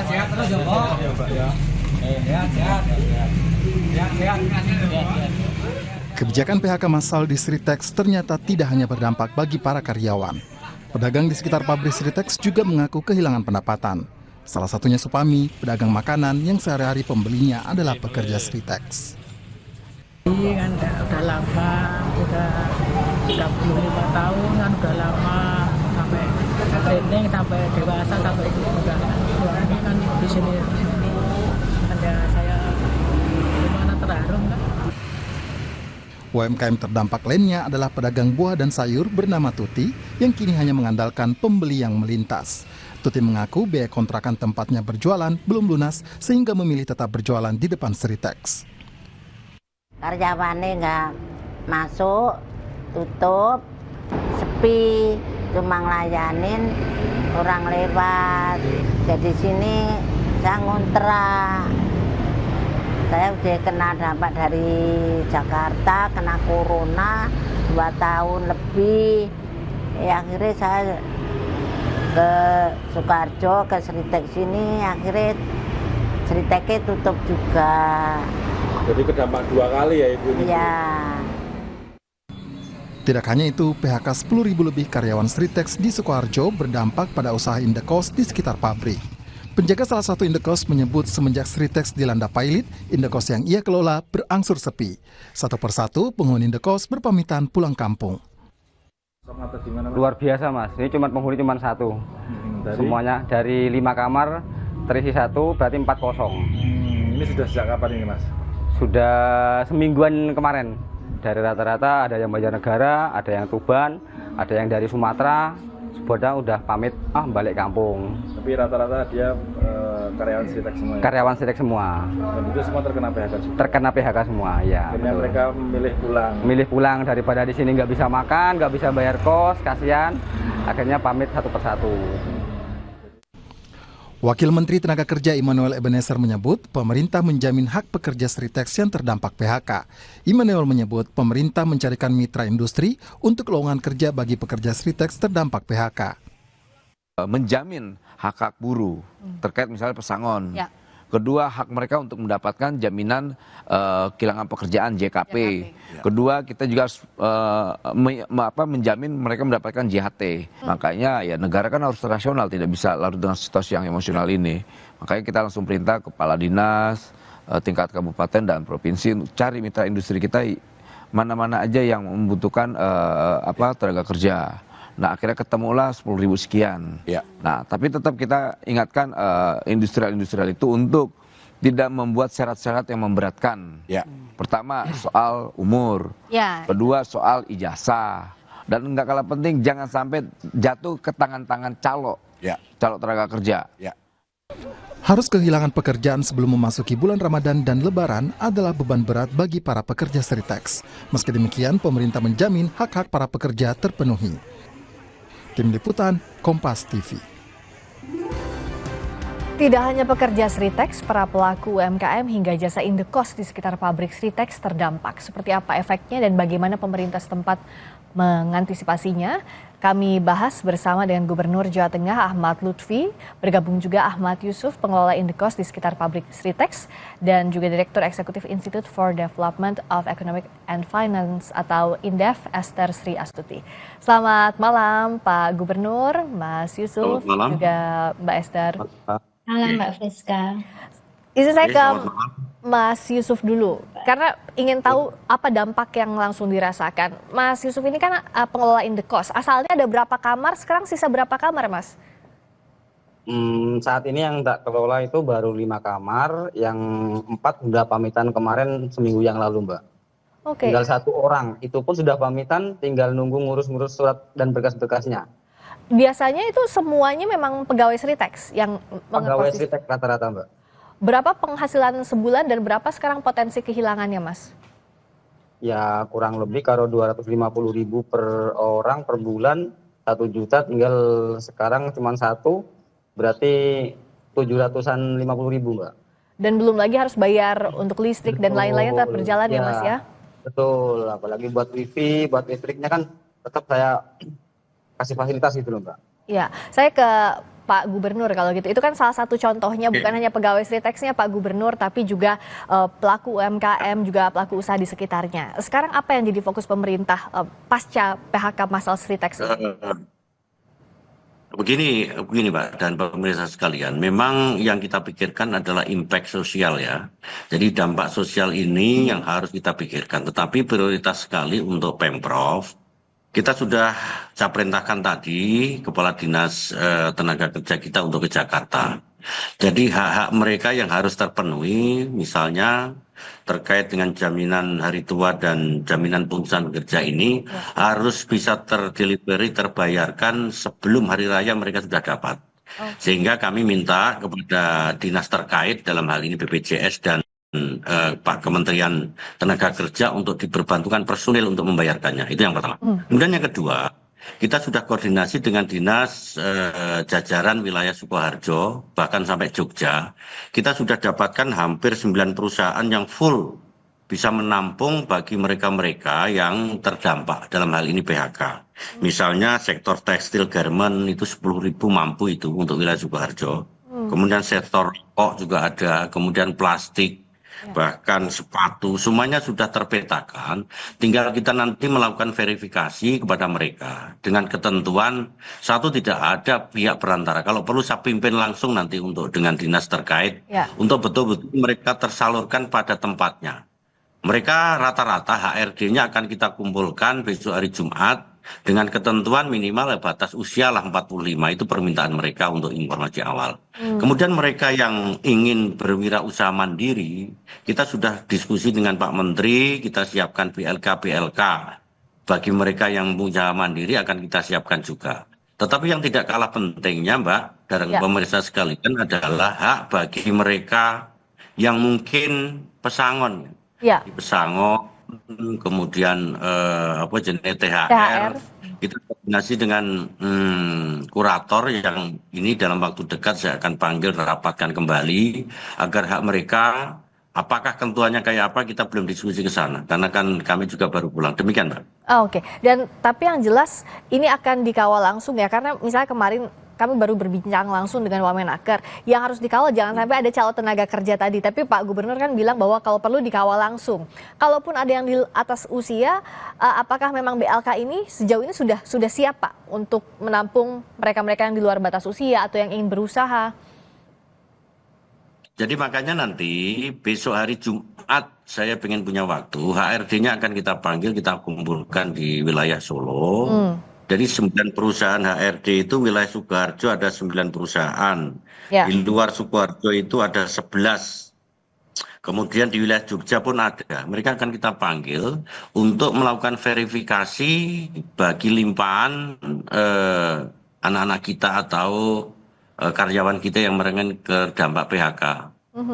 Sehat terus ya, Mbak. Sehat. Kebijakan PHK massal di Sritex ternyata tidak hanya berdampak bagi para karyawan. Pedagang di sekitar pabrik Sritex juga mengaku kehilangan pendapatan. Salah satunya Supami, pedagang makanan yang sehari-hari pembelinya adalah pekerja Sritex. Ini kan udah lama, udah 35 tahun kan udah lama, sampai training, sampai dewasa, sampai udah ini kan di sini ada saya gimana terharu kan. UMKM terdampak lainnya adalah pedagang buah dan sayur bernama Tuti yang kini hanya mengandalkan pembeli yang melintas. Tuti mengaku biaya kontrakan tempatnya berjualan belum lunas sehingga memilih tetap berjualan di depan Sritex. Karyawannya nggak masuk, tutup, sepi, cuma ngelayanin orang lewat. Jadi sini saya ngontrak. Saya udah kena dampak dari Jakarta, kena corona 2 tahun lebih. Akhirnya saya ke Sukarjo, ke Sritex sini, akhirnya Sritexnya tutup juga. Jadi kedampak 2 kali ya Ibu? Iya. Tidak hanya itu, PHK 10.000 lebih karyawan Sritex di Sukoharjo berdampak pada usaha indekos di sekitar pabrik. Penjaga salah satu indekos menyebut semenjak Sritex dilanda pilot, indekos yang ia kelola berangsur sepi. Satu persatu penghuni indekos berpamitan pulang kampung. Luar biasa Mas, ini penghuni cuma 1. Semuanya dari 5 kamar terisi 1, berarti 4 kosong. Ini sudah sejak kapan ini Mas? Sudah semingguan kemarin. Dari rata-rata ada yang Banjarnegara, ada yang Tuban, ada yang dari Sumatera. Semuanya udah pamit balik kampung. Tapi rata-rata dia karyawan Sritex semua ya? Karyawan Sritex semua. Dan itu semua terkena PHK juga? Terkena PHK semua, ya. Akhirnya mereka memilih pulang? Milih pulang daripada di sini nggak bisa makan, nggak bisa bayar kos, kasihan. Akhirnya pamit satu persatu. Wakil Menteri Tenaga Kerja Immanuel Ebenezer menyebut pemerintah menjamin hak pekerja Sritex yang terdampak PHK. Immanuel menyebut pemerintah mencarikan mitra industri untuk lowongan kerja bagi pekerja Sritex terdampak PHK. Menjamin hak-hak buruh terkait misalnya pesangon. Ya. Kedua, hak mereka untuk mendapatkan jaminan kehilangan pekerjaan JKP. Ya. Kedua, kita juga menjamin mereka mendapatkan JHT. Makanya ya negara kan harus rasional, tidak bisa larut dengan situasi yang emosional ini. Makanya kita langsung perintah kepala dinas, tingkat kabupaten dan provinsi untuk cari mitra industri kita mana-mana aja yang membutuhkan tenaga kerja. Nah akhirnya ketemulah 10.000 sekian. Ya. Nah tapi tetap kita ingatkan industrial itu untuk tidak membuat syarat-syarat yang memberatkan. Ya. Pertama soal umur, ya. Kedua soal ijazah, dan nggak kalah penting jangan sampai jatuh ke tangan-tangan calo tenaga kerja. Ya. Harus kehilangan pekerjaan sebelum memasuki bulan Ramadan dan Lebaran adalah beban berat bagi para pekerja Sritex. Meski demikian, pemerintah menjamin hak-hak para pekerja terpenuhi. Tim Liputan, Kompas TV. Tidak hanya pekerja Sritex, para pelaku UMKM hingga jasa indekos di sekitar pabrik Sritex terdampak. Seperti apa efeknya dan bagaimana pemerintah setempat mengantisipasinya? Kami bahas bersama dengan Gubernur Jawa Tengah Ahmad Lutfi, bergabung juga Ahmad Yusuf, pengelola indekos di sekitar pabrik Sritex, dan juga Direktur Eksekutif Institute for Development of Economic and Finance atau INDEF, Esther Sri Astuti. Selamat malam Pak Gubernur, Mas Yusuf, juga Mbak Esther. Malam Mbak Friska. Izin saya ke Mas Yusuf dulu, karena ingin tahu apa dampak yang langsung dirasakan. Mas Yusuf ini kan pengelola indekos, asalnya ada berapa kamar, sekarang sisa berapa kamar Mas? Saat ini yang tak kelola itu baru 5 kamar, yang 4 sudah pamitan kemarin seminggu yang lalu Mbak. Oke. Tinggal 1 orang, itu pun sudah pamitan, tinggal nunggu ngurus-ngurus surat dan berkas-berkasnya. Biasanya itu semuanya memang pegawai Sritex yang pegawai Sritex rata-rata Mbak. Berapa penghasilan sebulan dan berapa sekarang potensi kehilangannya Mas? Ya kurang lebih kalau 250.000 per orang per bulan, 1 juta, tinggal sekarang cuma 1, berarti 750.000 Mbak. Dan belum lagi harus bayar untuk listrik dan lain-lainnya tetap berjalan ya Mas ya? Betul, apalagi buat wifi, buat listriknya kan tetap saya kasih fasilitas gitu loh Mbak. Ya, saya ke Pak Gubernur kalau gitu. Itu kan salah satu contohnya, bukan hanya pegawai Sritex-nya Pak Gubernur, tapi juga pelaku UMKM, juga pelaku usaha di sekitarnya. Sekarang apa yang jadi fokus pemerintah pasca PHK massal Sritex ini? Begini Pak dan pemirsa sekalian, memang yang kita pikirkan adalah impact sosial ya. Jadi dampak sosial ini yang harus kita pikirkan. Tetapi prioritas sekali untuk Pemprov, kita sudah saya perintahkan tadi Kepala Dinas Tenaga Kerja kita untuk ke Jakarta. Jadi hak-hak mereka yang harus terpenuhi, misalnya terkait dengan jaminan hari tua dan jaminan tunjangan kerja ini harus bisa terdelivery, terbayarkan sebelum hari raya mereka sudah dapat. Sehingga kami minta kepada dinas terkait dalam hal ini BPJS dan Pak Kementerian Tenaga Kerja untuk diperbantukan personil untuk membayarkannya. Itu yang pertama. Kemudian yang kedua, kita sudah koordinasi dengan dinas jajaran wilayah Sukoharjo, bahkan sampai Jogja. Kita sudah dapatkan hampir 9 perusahaan yang full bisa menampung bagi mereka-mereka yang terdampak dalam hal ini PHK. Misalnya sektor tekstil garment itu 10.000 mampu itu untuk wilayah Sukoharjo. Kemudian sektor rokok juga ada, kemudian plastik, bahkan sepatu, semuanya sudah terpetakan. Tinggal kita nanti melakukan verifikasi kepada mereka dengan ketentuan satu, tidak ada pihak perantara. Kalau perlu saya pimpin langsung nanti untuk dengan dinas terkait untuk betul-betul mereka tersalurkan pada tempatnya. Mereka rata-rata HRD-nya akan kita kumpulkan besok hari Jumat dengan ketentuan minimal batas usia lah 45, itu permintaan mereka untuk informasi awal. Kemudian mereka yang ingin berwirausaha mandiri, kita sudah diskusi dengan Pak Menteri, kita siapkan PLK. Bagi mereka yang punya mandiri akan kita siapkan juga. Tetapi yang tidak kalah pentingnya Mbak dan pemirsa sekalian adalah hak bagi mereka yang mungkin pesangon. Di Pesangon, kemudian jenis THR. Kita koordinasi dengan kurator yang ini dalam waktu dekat saya akan panggil, rapatkan kembali agar hak mereka, apakah ketentuannya kayak apa, kita belum diskusi ke sana karena kan kami juga baru pulang. Demikian Mbak. Oke. Dan tapi yang jelas ini akan dikawal langsung ya, karena misalnya kemarin kami baru berbincang langsung dengan Wamenaker. Yang harus dikawal jangan sampai ada calon tenaga kerja tadi. Tapi Pak Gubernur kan bilang bahwa kalau perlu dikawal langsung. Kalaupun ada yang di atas usia, apakah memang BLK ini sejauh ini sudah siap Pak untuk menampung mereka-mereka yang di luar batas usia atau yang ingin berusaha? Jadi makanya nanti besok hari Jumat saya pengen punya waktu. HRD-nya akan kita panggil, kita kumpulkan di wilayah Solo. Jadi 9 perusahaan HRD itu wilayah Sukoharjo ada 9 perusahaan. Di luar Sukoharjo itu ada 11. Kemudian di wilayah Jogja pun ada. Mereka akan kita panggil untuk melakukan verifikasi bagi limpahan anak-anak kita atau karyawan kita yang terdampak PHK.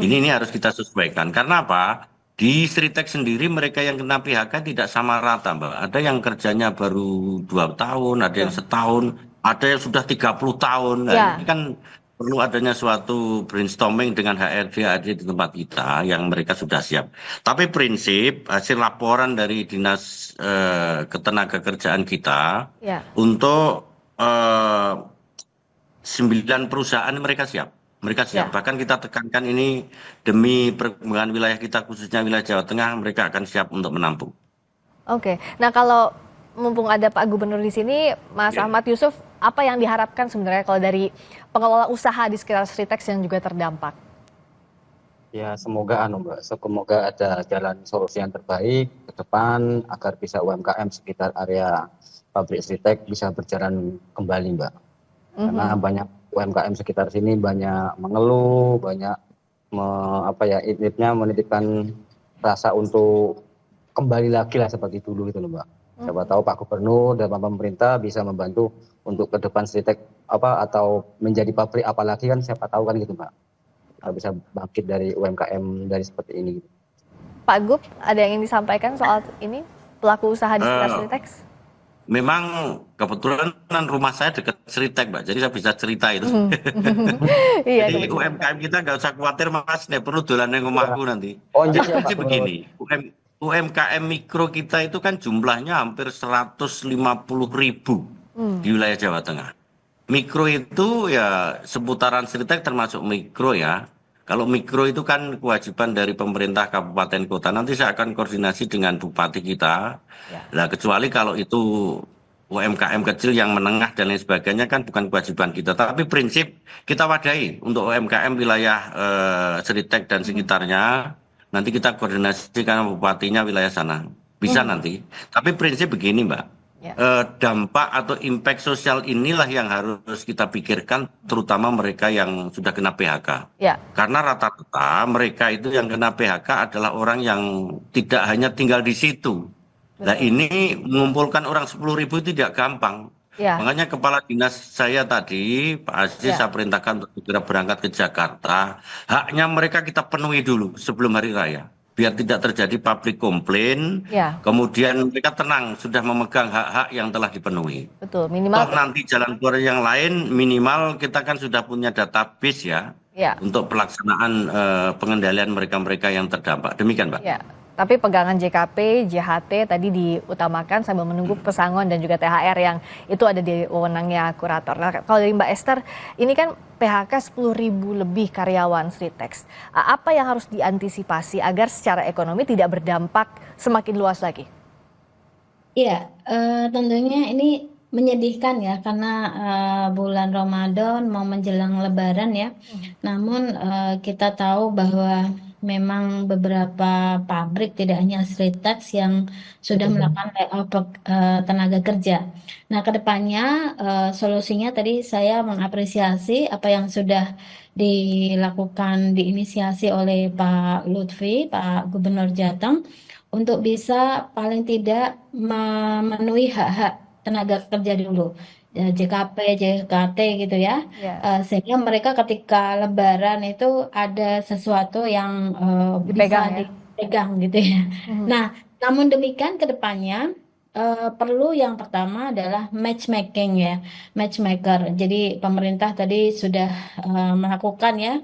Ini harus kita sesuaikan. Karena apa? Di Sritex sendiri mereka yang kena PHK tidak sama rata Mbak. Ada yang kerjanya baru 2 tahun, ada yang setahun, ada yang sudah 30 tahun. Nah, ini kan perlu adanya suatu brainstorming dengan HRD di tempat kita yang mereka sudah siap. Tapi prinsip hasil laporan dari Dinas Ketenagakerjaan kita untuk 9 perusahaan mereka siap. Mereka siap, bahkan kita tekankan ini demi perkembangan wilayah kita khususnya wilayah Jawa Tengah, mereka akan siap untuk menampung. Oke, nah kalau mumpung ada Pak Gubernur di sini, Mas Ahmad Yusuf, apa yang diharapkan sebenarnya kalau dari pengelola usaha di sekitar Sritex yang juga terdampak? Ya semoga Mbak, semoga ada jalan solusi yang terbaik ke depan agar bisa UMKM sekitar area pabrik Sritex bisa berjalan kembali Mbak. Karena banyak UMKM sekitar sini banyak mengeluh, banyak menitipkan rasa untuk kembali lagi lah seperti dulu gitu loh Mbak. Siapa tahu Pak Gubernur dan Pak Pemerintah bisa membantu untuk ke depan Sritex atau menjadi pabrik apalagi kan siapa tahu kan gitu Mbak. Kita bisa bangkit dari UMKM dari seperti ini. Pak Gub, ada yang ingin disampaikan soal ini pelaku usaha di sekitar Sritex? Memang kebetulan rumah saya dekat Sritex Mbak, jadi saya bisa cerita itu. Jadi UMKM kita nggak usah khawatir Mas, nih perlu dolan yang rumahku nanti. Jadi begini, UMKM mikro kita itu kan jumlahnya hampir 150.000 di wilayah Jawa Tengah. Mikro itu ya seputaran Sritek termasuk mikro ya. Kalau mikro itu kan kewajiban dari pemerintah kabupaten kota. Nanti saya akan koordinasi dengan bupati kita. Nah, kecuali kalau itu UMKM kecil yang menengah dan lain sebagainya kan bukan kewajiban kita. Tapi prinsip kita wadahi untuk UMKM wilayah Sritek dan sekitarnya. Nanti kita koordinasi karena bupatinya wilayah sana. Bisa nanti. Tapi prinsip begini, Mbak. Dampak atau impact sosial inilah yang harus kita pikirkan, terutama mereka yang sudah kena PHK. Karena rata-rata mereka itu yang kena PHK adalah orang yang tidak hanya tinggal di situ. Nah, ini mengumpulkan orang 10.000 itu tidak gampang. Makanya kepala dinas saya tadi, Pak Aziz, saya perintahkan untuk segera berangkat ke Jakarta. Haknya mereka kita penuhi dulu sebelum hari raya. Biar tidak terjadi public complaint, kemudian mereka tenang, sudah memegang hak-hak yang telah dipenuhi. Betul, minimal. Toh nanti jalan keluar yang lain, minimal kita kan sudah punya database ya, untuk pelaksanaan pengendalian mereka-mereka yang terdampak. Demikian, Mbak. Tapi pegangan JKP, JHT tadi diutamakan sambil menunggu pesangon dan juga THR yang itu ada di wewenangnya kurator. Nah, kalau dari Mbak Esther, ini kan PHK 10.000 lebih karyawan Sritex. Apa yang harus diantisipasi agar secara ekonomi tidak berdampak semakin luas lagi? Iya, tentunya ini menyedihkan ya karena bulan Ramadan mau menjelang Lebaran ya. Namun kita tahu bahwa memang beberapa pabrik tidak hanya Sritex yang sudah melakukan layoff tenaga kerja. Nah, kedepannya solusinya tadi saya mengapresiasi apa yang sudah dilakukan, diinisiasi oleh Pak Lutfi, Pak Gubernur Jateng, untuk bisa paling tidak memenuhi hak-hak tenaga kerja dulu. JKP, JKT gitu ya, sehingga mereka ketika Lebaran itu ada sesuatu yang bisa dipegang gitu ya. Nah, namun demikian ke depannya perlu yang pertama adalah matchmaking ya, matchmaker. Jadi pemerintah tadi sudah melakukan ya,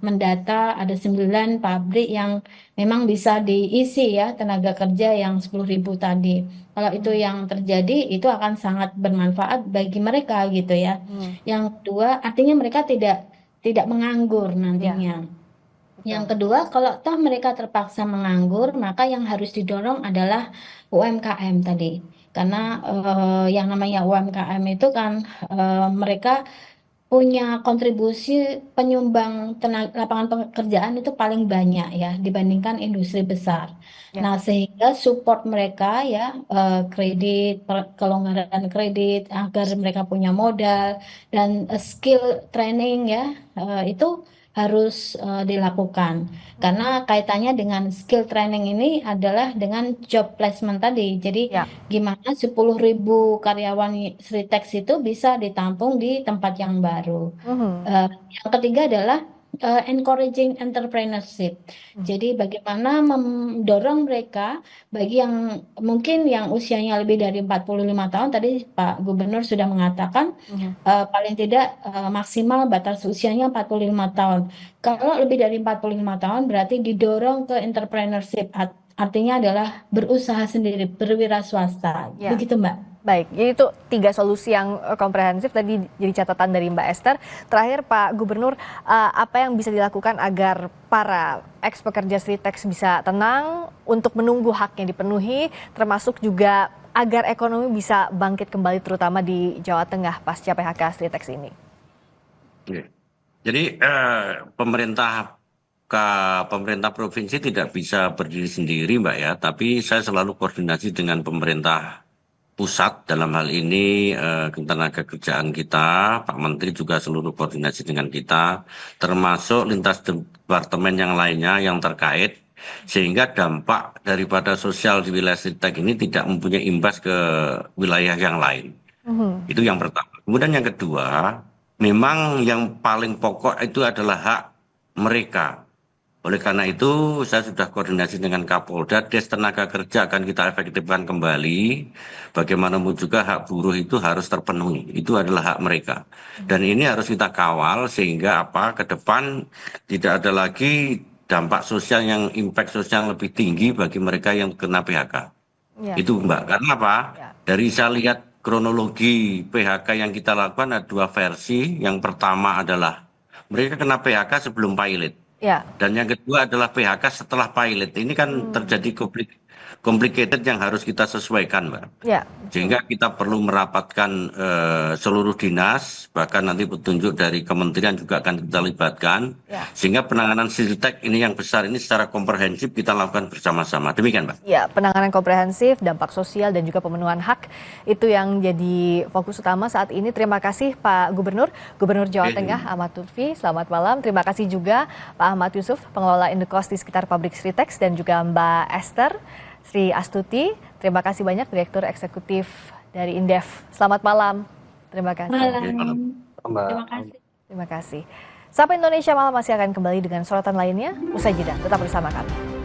mendata ada 9 pabrik yang memang bisa diisi ya tenaga kerja yang 10.000 tadi. Kalau itu yang terjadi, itu akan sangat bermanfaat bagi mereka gitu ya. Yang kedua, artinya mereka tidak menganggur nantinya. Yang kedua, kalau toh mereka terpaksa menganggur, maka yang harus didorong adalah UMKM tadi. Karena yang namanya UMKM itu kan mereka punya kontribusi penyumbang lapangan pekerjaan itu paling banyak ya dibandingkan industri besar. Nah, sehingga support mereka ya kredit, kelonggaran kredit agar mereka punya modal dan skill training ya itu harus dilakukan. Karena kaitannya dengan skill training ini adalah dengan job placement tadi. Jadi gimana 10.000 karyawan Sritex itu bisa ditampung di tempat yang baru. Yang ketiga adalah encouraging entrepreneurship. Jadi bagaimana mendorong mereka bagi yang mungkin yang usianya lebih dari 45 tahun, tadi Pak Gubernur sudah mengatakan paling tidak maksimal batas usianya 45 tahun. Kalau lebih dari 45 tahun berarti didorong ke entrepreneurship, artinya adalah berusaha sendiri, berwira swasta. Begitu Mbak. Baik, jadi itu 3 solusi yang komprehensif tadi jadi catatan dari Mbak Esther. Terakhir Pak Gubernur, apa yang bisa dilakukan agar para ex pekerja Sritex bisa tenang untuk menunggu haknya dipenuhi, termasuk juga agar ekonomi bisa bangkit kembali terutama di Jawa Tengah pasca PHK Sritex ini? Jadi pemerintah provinsi tidak bisa berdiri sendiri Mbak ya, tapi saya selalu koordinasi dengan pemerintah pusat dalam hal ini tenaga kerjaan kita, Pak Menteri juga seluruh koordinasi dengan kita, termasuk lintas departemen yang lainnya yang terkait, sehingga dampak daripada sosial di wilayah Sritex ini tidak mempunyai imbas ke wilayah yang lain. Itu yang pertama. Kemudian yang kedua, memang yang paling pokok itu adalah hak mereka. Oleh karena itu, saya sudah koordinasi dengan Kapolda, Des Tenaga Kerja akan kita efektifkan kembali. Bagaimanapun juga hak buruh itu harus terpenuhi. Itu adalah hak mereka. Dan ini harus kita kawal sehingga ke depan tidak ada lagi dampak sosial yang impact sosial yang lebih tinggi bagi mereka yang kena PHK. Itu Mbak. Karena apa? Dari saya lihat kronologi PHK yang kita lakukan ada 2 versi. Yang pertama adalah mereka kena PHK sebelum pilot. Ya. Dan yang kedua adalah PHK setelah pilot. Ini kan terjadi complicated yang harus kita sesuaikan, Mbak. Ya. Sehingga kita perlu merapatkan seluruh dinas, bahkan nanti petunjuk dari kementerian juga akan kita libatkan. Ya. Sehingga penanganan Sritek ini yang besar ini secara komprehensif kita lakukan bersama-sama. Demikian, Mbak. Ya, penanganan komprehensif, dampak sosial dan juga pemenuhan hak itu yang jadi fokus utama saat ini. Terima kasih Pak Gubernur, Gubernur Jawa Tengah Ahmad Lutfi. Selamat malam. Terima kasih juga Pak Ahmad Yusuf, pengelola Indekos di sekitar pabrik Sritex, dan juga Mbak Esther Sri Astuti. Terima kasih banyak, Direktur Eksekutif dari Indef. Selamat malam. Terima kasih. Malam. Terima kasih. Terima kasih. Sapa Indonesia Malam masih akan kembali dengan sorotan lainnya. Usai jeda, tetap bersama kami.